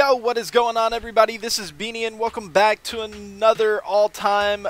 Yo, what is going on, everybody? This is Beanie and welcome back to another all-time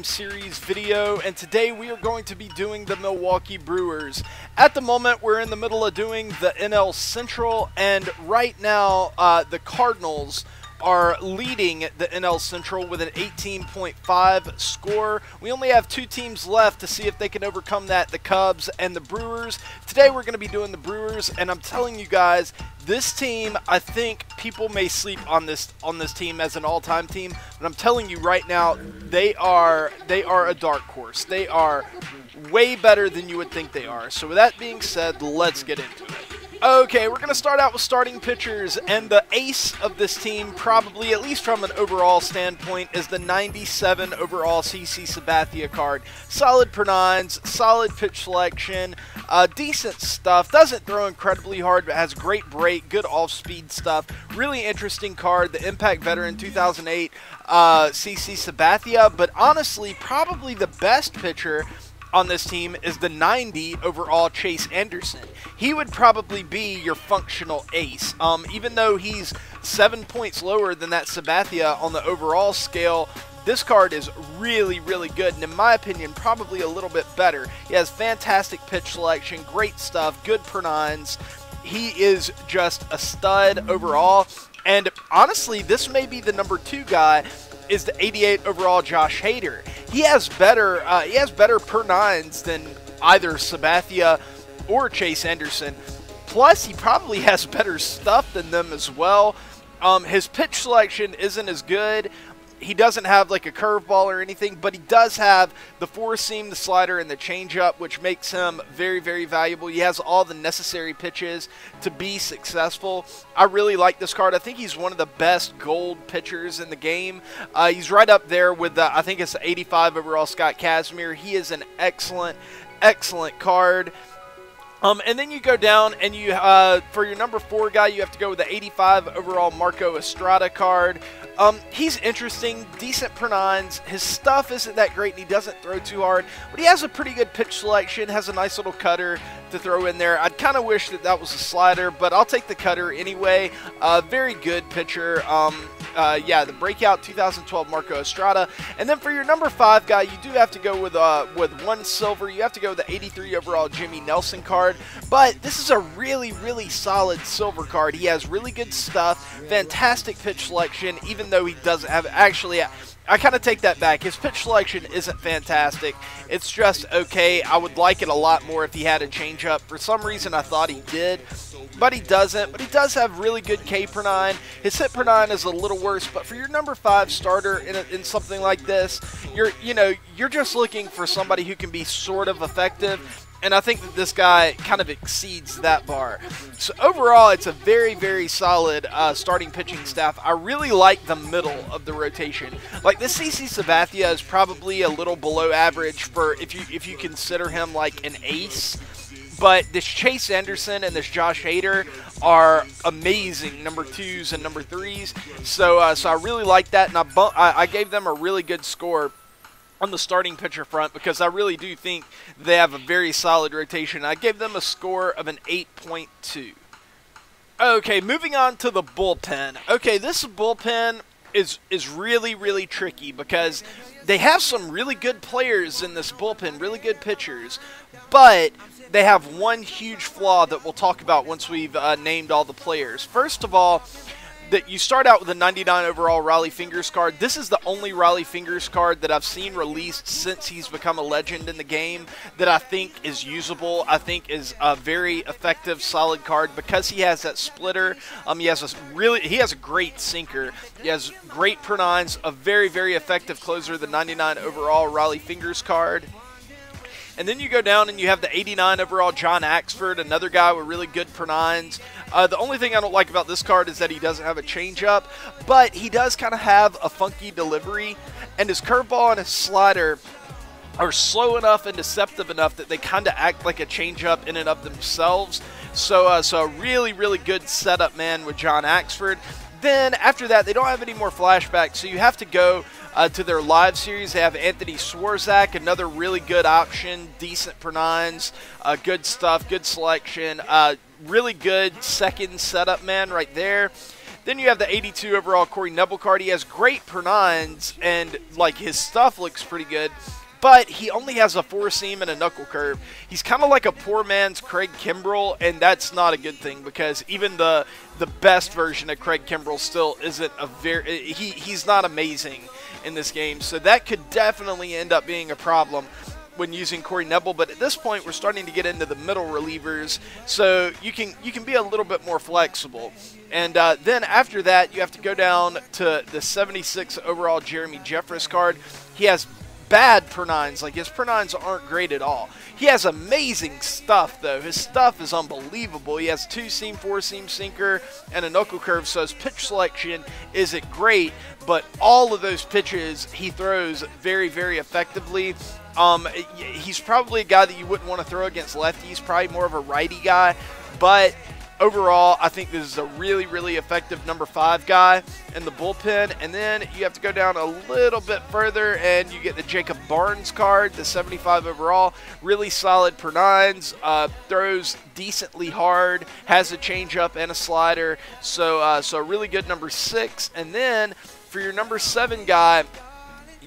series video, and today we are going to be doing the Milwaukee Brewers. At the moment, we're in the middle of doing the NL Central, and right now, the Cardinals are leading the NL Central with an 18.5 score. We only have two teams left to see if they can overcome that, the Cubs and the Brewers. Today we're going to be doing the Brewers, and I'm telling you guys, this team, I think people may sleep on this team as an all-time team, but I'm telling you right now, they are a dark horse. They are way better than you would think they are. So with that being said, let's get into it. Okay, we're going to start out with starting pitchers, and the ace of this team, probably, at least from an overall standpoint, is the 97 overall CC Sabathia card. Solid per nines, solid pitch selection, decent stuff, doesn't throw incredibly hard, but has great break, good off-speed stuff. Really interesting card, the Impact Veteran 2008 CC Sabathia, but honestly, probably the best pitcher on this team is the 90 overall Chase Anderson. He would probably be your functional ace. Even though he's 7 points lower than that Sabathia on the overall scale, this card is really, really good, and in my opinion, probably a little bit better. He has fantastic pitch selection, great stuff, good per nines. He is just a stud overall, and honestly, this may be the number 2 guy, is the 88 overall Josh Hader. He has better per nines than either Sabathia or Chase Anderson. Plus, he probably has better stuff than them as well. His pitch selection isn't as good. He doesn't have like a curveball or anything, but he does have the four seam, the slider, and the changeup, which makes him very, very valuable. He has all the necessary pitches to be successful. I really like this card. I think he's one of the best gold pitchers in the game. He's right up there with, I think it's the 85 overall Scott Kazmir. He is an excellent, excellent card. And then you go down and you, for your number 4 guy, you have to go with the 85 overall Marco Estrada card. He's interesting, decent per nines. His stuff isn't that great and he doesn't throw too hard, but he has a pretty good pitch selection, has a nice little cutter to throw in there. I'd kind of wish that that was a slider, but I'll take the cutter anyway. Very good pitcher. Yeah, the breakout 2012 Marco Estrada. And then for your number 5 guy, you do have to go with one silver. You have to go with the 83 overall Jimmy Nelson card. But this is a really, really solid silver card. He has really good stuff, fantastic pitch selection, even though he doesn't have, actually, I kind of take that back. His pitch selection isn't fantastic. It's just okay. I would like it a lot more if he had a changeup. For some reason, I thought he did, but he doesn't. But he does have really good K per nine. His hit per nine is a little worse, but for your number 5 starter in something like this, you're just looking for somebody who can be sort of effective. And I think that this guy kind of exceeds that bar. So overall, it's a very, very solid starting pitching staff. I really like the middle of the rotation. Like, this CC Sabathia is probably a little below average for if you consider him like an ace. But this Chase Anderson and this Josh Hader are amazing number 2s and number 3s. So I really like that, and I gave them a really good score on the starting pitcher front because I really do think they have a very solid rotation. I gave them a score of an 8.2. Okay, moving on to the bullpen. Okay, this bullpen is really, really tricky because they have some really good players in this bullpen, really good pitchers, but they have one huge flaw that we'll talk about once we've named all the players. First of all, that you start out with a 99 overall Riley Fingers card. This is the only Riley Fingers card that I've seen released since he's become a legend in the game that I think is usable. I think is a very effective, solid card because he has that splitter. He has a great sinker. He has great per nines, a very, very effective closer, the 99 overall Riley Fingers card. And then you go down and you have the 89 overall John Axford, another guy with really good per nines. The only thing I don't like about this card is that he doesn't have a changeup, but he does kind of have a funky delivery, and his curveball and his slider are slow enough and deceptive enough that they kind of act like a changeup in and of themselves. So a really, really good setup, man, with John Axford. Then after that, they don't have any more flashbacks, so you have to go to their live series. They have Anthony Swarzak, another really good option, decent per nines, good stuff, good selection, really good second setup man right there. Then you have the 82 overall Corey Nebel card. He has great per-9s, and like his stuff looks pretty good. But he only has a 4-seam and a knuckle curve. He's kind of like a poor man's Craig Kimbrell, and that's not a good thing because even the best version of Craig Kimbrell still isn't a he's not amazing in this game. So that could definitely end up being a problem when using Corey Nebel. But at this point, we're starting to get into the middle relievers, so you can be a little bit more flexible. And then after that, you have to go down to the 76 overall Jeremy Jeffress card. He has bad per-9s. Like, his per-9s aren't great at all. He has amazing stuff, though. His stuff is unbelievable. He has 2-seam, 4-seam sinker, and a knuckle curve, so his pitch selection isn't great, but all of those pitches he throws very, very effectively. He's probably a guy that you wouldn't want to throw against lefties, probably more of a righty guy, but overall, I think this is a really, really effective number 5 guy in the bullpen. And then you have to go down a little bit further, and you get the Jacob Barnes card, the 75 overall. Really solid per-9s, throws decently hard, has a changeup and a slider. So a really good number 6. And then for your number 7 guy,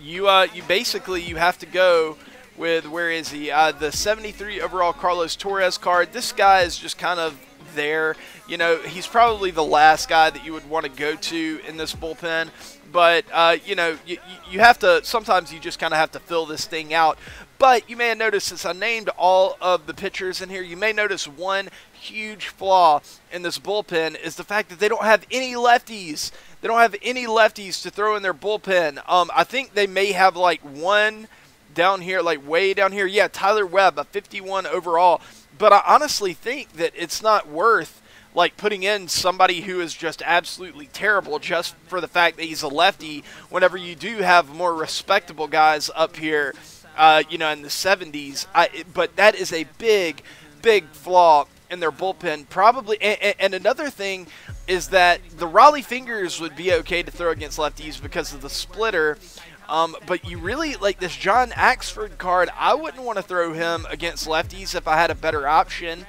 you basically have to go with, where is he? The 73 overall Carlos Torres card. This guy is just kind of there. You know, he's probably the last guy that you would want to go to in this bullpen, but you know, you have to, sometimes you just kind of have to fill this thing out. But you may have noticed, since I named all of the pitchers in here, you may notice one huge flaw in this bullpen is the fact that they don't have any lefties. They don't have any lefties to throw in their bullpen. I think they may have like one down here, like way down here. Yeah, Tyler Webb, a 51 overall. But I honestly think that it's not worth like putting in somebody who is just absolutely terrible just for the fact that he's a lefty, whenever you do have more respectable guys up here, you know, in the 70s. But that is a big, big flaw in their bullpen. Probably, and another thing is that the Raleigh Fingers would be okay to throw against lefties because of the splitter. But you really, like this John Axford card, I wouldn't want to throw him against lefties if I had a better option.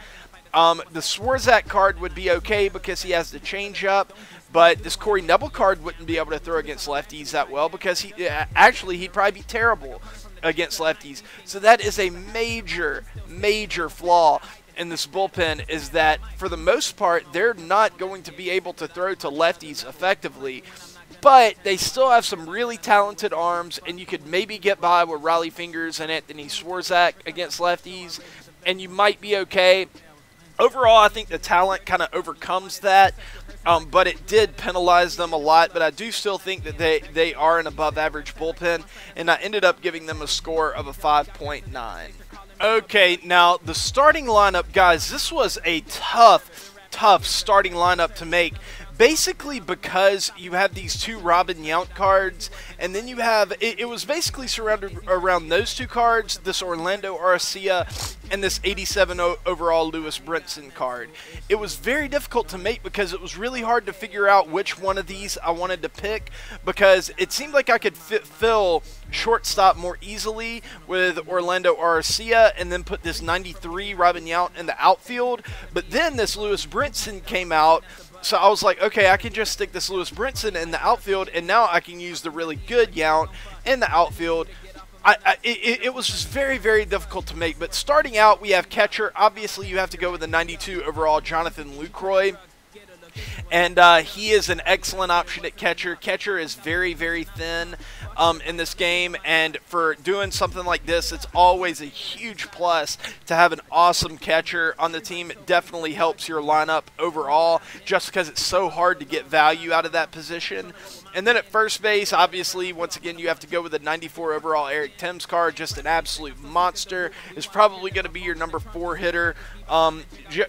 The Swarzak card would be okay because he has the changeup, but this Corey Nebel card wouldn't be able to throw against lefties that well because he'd probably be terrible against lefties. So that is a major, major flaw in this bullpen, is that for the most part, they're not going to be able to throw to lefties effectively. But they still have some really talented arms, and you could maybe get by with Raleigh Fingers and Anthony Swarzak against lefties, and you might be okay. Overall, I think the talent kind of overcomes that, but it did penalize them a lot. But I do still think that they are an above-average bullpen, and I ended up giving them a score of a 5.9. Okay, now the starting lineup, guys, this was a tough starting lineup to make. Basically because you have these 2 Robin Yount cards, and then you have, it was basically surrounded around those 2 cards, this Orlando Arcia and this 87 overall Lewis Brinson card. It was very difficult to make because it was really hard to figure out which one of these I wanted to pick, because it seemed like I could fill shortstop more easily with Orlando Arcia and then put this 93 Robin Yount in the outfield. But then this Lewis Brinson came out, so I was like, okay, I can just stick this Lewis Brinson in the outfield, and now I can use the really good Yount in the outfield. It was just very, very difficult to make. But starting out, we have catcher. Obviously, you have to go with the 92 overall Jonathan Lucroy. And he is an excellent option at catcher. Catcher is very, very thin in this game, and for doing something like this, it's always a huge plus to have an awesome catcher on the team. It definitely helps your lineup overall, just because it's so hard to get value out of that position. And then at first base, obviously, once again, you have to go with the 94 overall Eric Thames card. Just an absolute monster. Is probably going to be your number 4 hitter.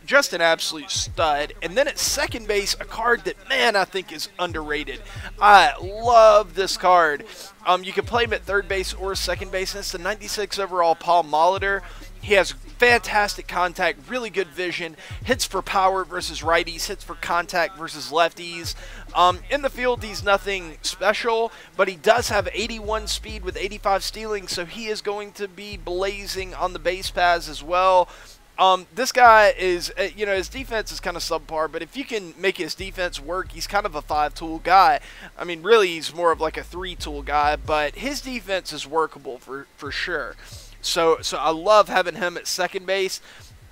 Just an absolute stud. And then at second base, a card that, man, I think is underrated. I love this card. You can play him at third base or second base, and it's the 96 overall Paul Molitor. He has fantastic contact, really good vision, hits for power versus righties, hits for contact versus lefties. In the field, he's nothing special, but he does have 81 speed with 85 stealing, so he is going to be blazing on the base paths as well. This guy is, you know, his defense is kind of subpar, but if you can make his defense work, he's kind of a 5-tool guy. I mean, really, he's more of like a 3-tool guy, but his defense is workable for sure. So I love having him at second base.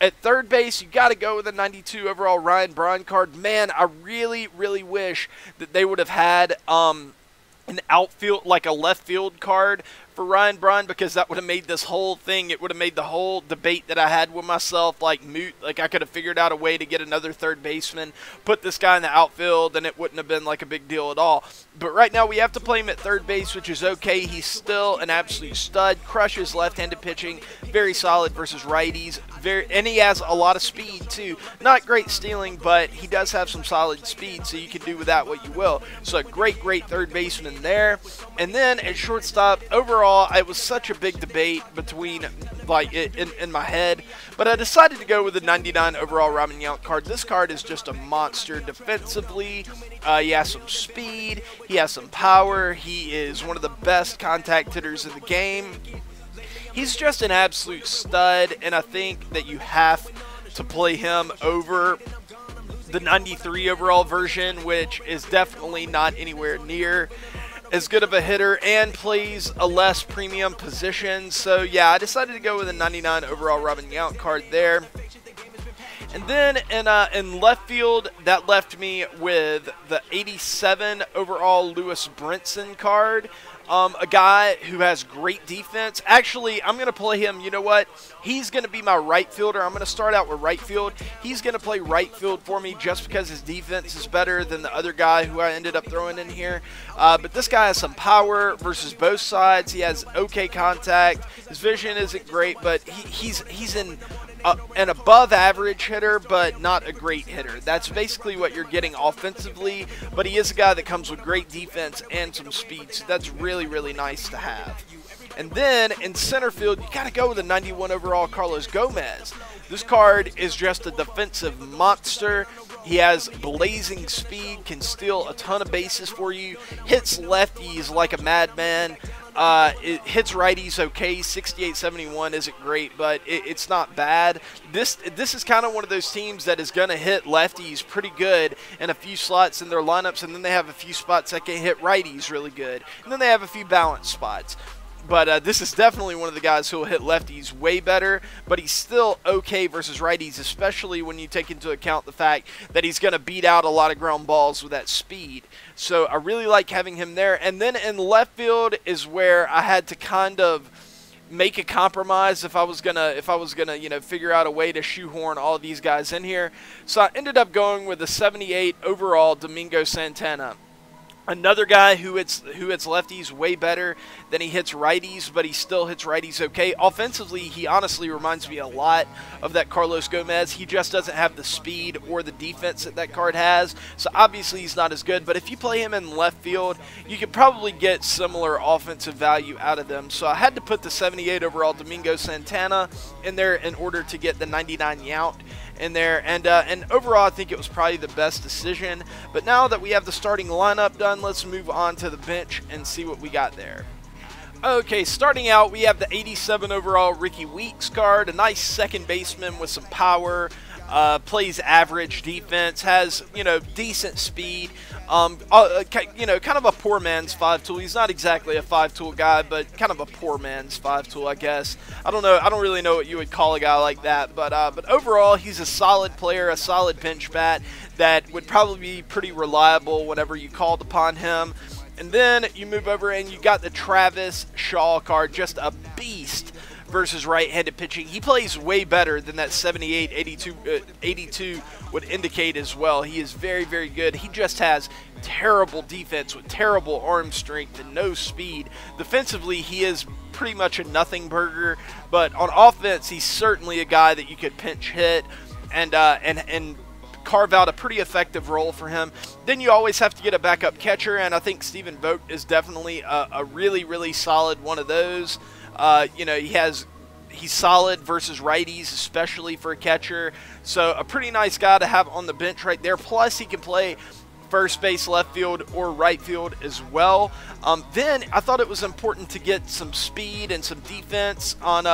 At third base, you got to go with a 92 overall Ryan Braun card. Man, I really, really wish that they would have had an outfield, like a left field card for Ryan Braun, because that would have made this whole thing, it would have made the whole debate that I had with myself like moot. Like, I could have figured out a way to get another third baseman, put this guy in the outfield, and it wouldn't have been like a big deal at all. But right now we have to play him at third base, which is okay. He's still an absolute stud, crushes left-handed pitching, very solid versus righties, and he has a lot of speed too. Not great stealing, but he does have some solid speed, so you can do with that what you will. So a great third baseman there. And then at shortstop, overall, it was such a big debate between, like, in my head, but I decided to go with the 99 overall Robin Yount card. This card is just a monster defensively. He has some speed, he has some power, he is one of the best contact hitters in the game. He's just an absolute stud, and I think that you have to play him over the 93 overall version, which is definitely not anywhere near as good of a hitter and plays a less premium position. So yeah, I decided to go with a 99 overall Robin Yount card there. And then in left field, that left me with the 87 overall Lewis Brinson card. A guy who has great defense. Actually, I'm going to play him, you know what? He's going to be my right fielder. I'm going to start out with right field. He's going to play right field for me just because his defense is better than the other guy who I ended up throwing in here. But this guy has some power versus both sides. He has okay contact. His vision isn't great, but he's an above average hitter, but not a great hitter. That's basically what you're getting offensively, but he is a guy that comes with great defense and some speed, so that's really, really nice to have. And then in center field, you got to go with a 91 overall Carlos Gomez. This card is just a defensive monster. He has blazing speed, can steal a ton of bases for you, hits lefties like a madman. It hits righties okay. 68-71 isn't great, but it's not bad. This is kind of one of those teams that is going to hit lefties pretty good in a few slots in their lineups, and then they have a few spots that can hit righties really good, and then they have a few balanced spots. But this is definitely one of the guys who will hit lefties way better, but he's still okay versus righties, especially when you take into account the fact that he's going to beat out a lot of ground balls with that speed. So I really like having him there. And then in left field is where I had to kind of make a compromise if I was gonna you know, figure out a way to shoehorn all of these guys in here. So I ended up going with the 78 overall Domingo Santana. Another guy who hits lefties way better than he hits righties, but he still hits righties okay. Offensively, he honestly reminds me a lot of that Carlos Gomez. He just doesn't have the speed or the defense that that card has, so obviously he's not as good. But if you play him in left field, you could probably get similar offensive value out of them. So I had to put the 78 overall Domingo Santana in there in order to get the 99 Yount in there, and overall I think it was probably the best decision. But now that we have the starting lineup done, let's move on to the bench and see what we got there. Okay, starting out, we have the 87 overall Ricky Weeks card, a nice second baseman with some power, plays average defense, has, you know, decent speed, you know, kind of a poor man's 5-tool. He's not exactly a 5-tool guy, but kind of a poor man's 5-tool, I guess. I don't know. I don't really know what you would call a guy like that, but overall, he's a solid player, a solid pinch bat that would probably be pretty reliable whenever you called upon him. And then you move over and you got the Travis Shaw card, just a beast versus right-handed pitching. He plays way better than that 78, 82 would indicate as well. He is very, very good. He just has terrible defense with terrible arm strength and no speed. Defensively, he is pretty much a nothing burger, but on offense, he's certainly a guy that you could pinch hit and carve out a pretty effective role for him. Then you always have to get a backup catcher, and I think Stephen Vogt is definitely a really, really solid one of those. You know, he's solid versus righties, especially for a catcher. So a pretty nice guy to have on the bench right there. Plus, he can play first base, left field, or right field as well. Then I thought it was important to get some speed and some defense on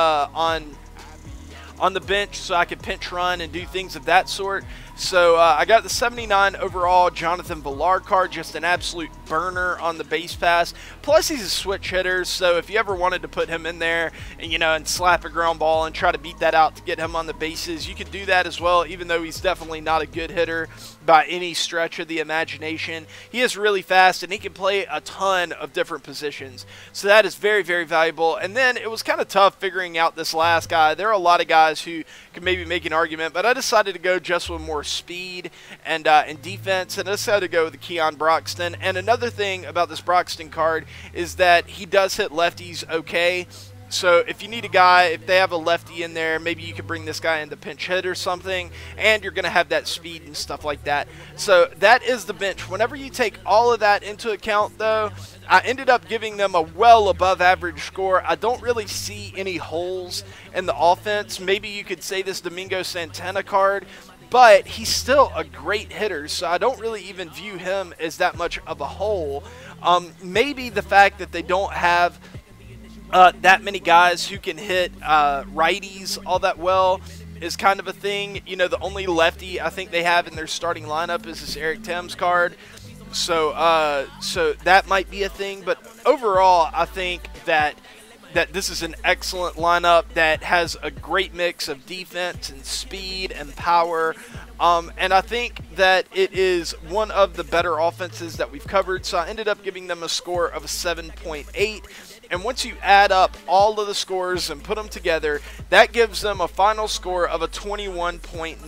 on the bench so I could pinch run and do things of that sort. So I got the 79 overall Jonathan Villar card, just an absolute burner on the base pass. Plus he's a switch hitter, so if you ever wanted to put him in there and, you know, and slap a ground ball and try to beat that out to get him on the bases, you could do that as well, even though he's definitely not a good hitter by any stretch of the imagination. He is really fast and he can play a ton of different positions. So that is very, very valuable. And then it was kind of tough figuring out this last guy. There are a lot of guys who could maybe make an argument, but I decided to go just with more speed and defense, and I decided to go with the Keon Broxton. And another thing about this Broxton card is that he does hit lefties okay. So if you need a guy, if they have a lefty in there, maybe you could bring this guy in the pinch hit or something, and you're going to have that speed and stuff like that. So that is the bench. Whenever you take all of that into account, though, I ended up giving them a well above average score. I don't really see any holes in the offense. Maybe you could say this Domingo Santana card, but he's still a great hitter, so I don't really even view him as that much of a hole. Maybe the fact that they don't have that many guys who can hit righties all that well is kind of a thing. You know, the only lefty I think they have in their starting lineup is this Eric Thames card. So so that might be a thing, but overall I think that this is an excellent lineup that has a great mix of defense and speed and power. And I think that it is one of the better offenses that we've covered. So I ended up giving them a score of a 7.8. And once you add up all of the scores and put them together, that gives them a final score of a 21.9.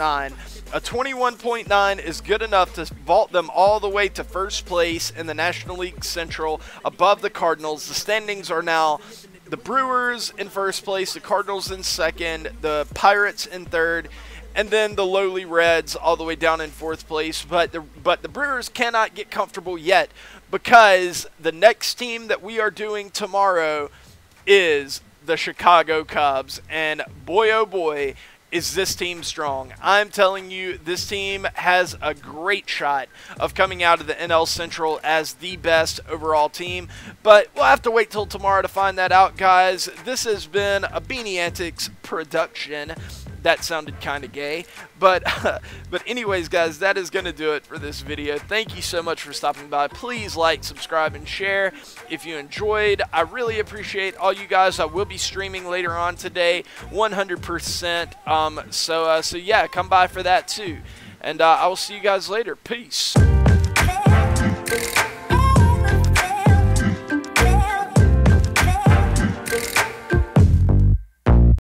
A 21.9 is good enough to vault them all the way to first place in the National League Central above the Cardinals. The standings are now the Brewers in first place, the Cardinals in second, the Pirates in third, and then the lowly Reds all the way down in fourth place. But the Brewers cannot get comfortable yet, because the next team that we are doing tomorrow is the Chicago Cubs. And boy, oh boy, is this team strong. I'm telling you, this team has a great shot of coming out of the NL Central as the best overall team. But we'll have to wait till tomorrow to find that out, guys. This has been a Beanie Antics production. That sounded kind of gay, but anyways, guys, that is going to do it for this video. Thank you so much for stopping by. Please like, subscribe, and share if you enjoyed. I really appreciate all you guys. I will be streaming later on today, 100%. So yeah, come by for that too. And I will see you guys later. Peace.